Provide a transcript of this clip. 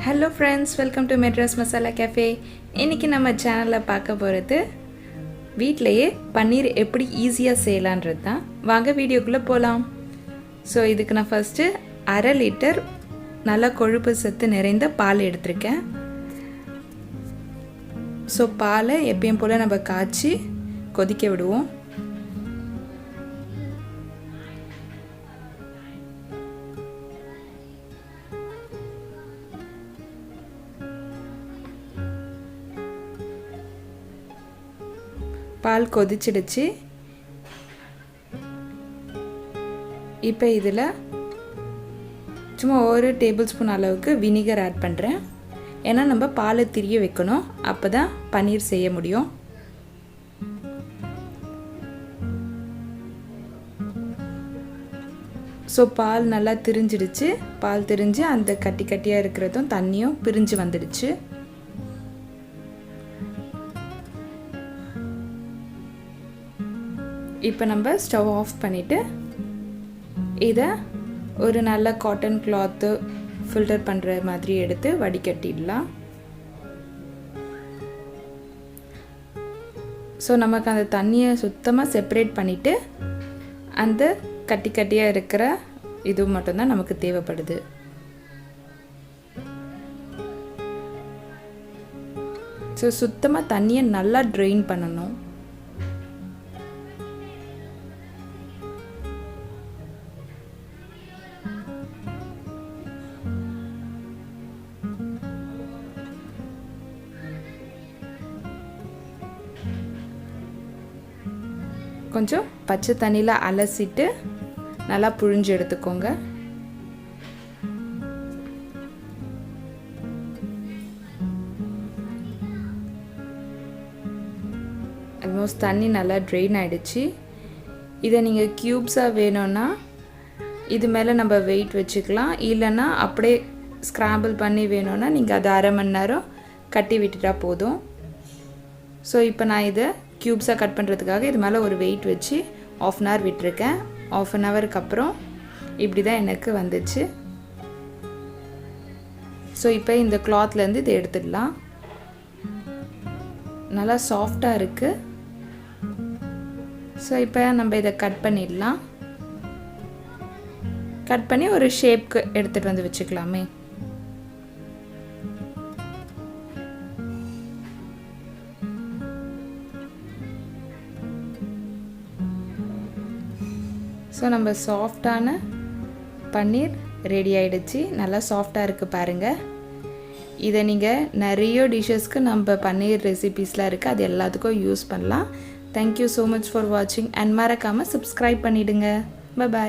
Hello friends, welcome to Madras Masala Cafe. இன்னைக்கு நம்ம சேனல்ல பார்க்க போறது வீட்லயே பன்னீர் எப்படி ஈஸியா செய்யலாம்ன்றது தான். வாங்க வீடியோக்குள்ள போலாம். சோ இதுக்கு நான் ஃபர்ஸ்ட் 1/2 லிட்டர் நல்ல கொழுப்பு சத்து நிறைந்த பால் எடுத்துர்க்கேன். சோ பாலை எப்பவும் போல நம்ம காய்ச்சி கொதிக்க விடுவோம். பால் கொதிச்சிடுச்சு. இப்போ இதில் சும்மா 1 டேபிள் ஸ்பூன் அளவுக்கு வினிகர் ஆட் பண்ணுறேன். ஏன்னா நம்ம பாலை திரிய வைக்கணும், அப்போ தான் பன்னீர் செய்ய முடியும். ஸோ பால் நல்லா திரிஞ்சிடுச்சு. பால் திரிஞ்சு அந்த கட்டி கட்டியாக இருக்கிறதும் தண்ணியும் பிரிஞ்சு வந்துடுச்சு. இப்போ நம்ம ஸ்டவ் ஆஃப் பண்ணிவிட்டு இதை ஒரு நல்ல காட்டன் கிளாத்து ஃபில்டர் பண்ணுற மாதிரி எடுத்து வடிகட்டிடலாம். ஸோ நமக்கு அந்த தண்ணியை சுத்தமாக செப்பரேட் பண்ணிவிட்டு அந்த கட்டி கட்டியாக இருக்கிற இது மட்டும்தான் நமக்கு தேவைப்படுது. ஸோ சுத்தமாக தண்ணியை நல்லா ட்ரெயின் பண்ணணும். கொஞ்சம் பச்சை தண்ணியில் அலசிட்டு நல்லா புழிஞ்சு எடுத்துக்கோங்க. ஆல்மோஸ்ட் தண்ணி நல்லா ட்ரெயின் ஆகிடுச்சு. இதை நீங்கள் க்யூப்ஸாக வேணும்னா இது மேலே நம்ம வெயிட் வச்சுக்கலாம். இல்லைன்னா அப்படியே ஸ்க்ராம்பிள் பண்ணி வேணும்னா நீங்கள் அதை 1/2 மணி நேரம் கட்டி விட்டுட்டா போதும். ஸோ இப்போ நான் இதை க்யூப்ஸாக கட் பண்ணுறதுக்காக இது மேலே ஒரு வெயிட் வச்சு 1/2 அன் ஹவர் விட்டுருக்கேன். 1/2 அன் ஹவருக்கு அப்புறம் இப்படி தான் எனக்கு வந்துச்சு. ஸோ இப்போ இந்த கிளாத்லேருந்து இதை எடுத்துடலாம். நல்லா சாஃப்டாக இருக்குது. ஸோ இப்போ நம்ம இதை கட் பண்ணிடலாம். கட் பண்ணி ஒரு ஷேப்க்கு எடுத்துகிட்டு வந்து வச்சுக்கலாமே. ஸோ நம்ம சாஃப்டான பன்னீர் ரெடி ஆகிடுச்சு. நல்லா சாஃப்டாக இருக்குது பாருங்கள். இதை நீங்கள் நிறைய டிஷ்ஷஸ்க்கு நம்ம பன்னீர் ரெசிபீஸ்லாம் இருக்குது, அது எல்லாத்துக்கும் யூஸ் பண்ணலாம். தேங்க்யூ ஸோ மச் ஃபார் வாட்சிங் அண்ட் மறக்காமல் சப்ஸ்கிரைப் பண்ணிவிடுங்க. பாய்.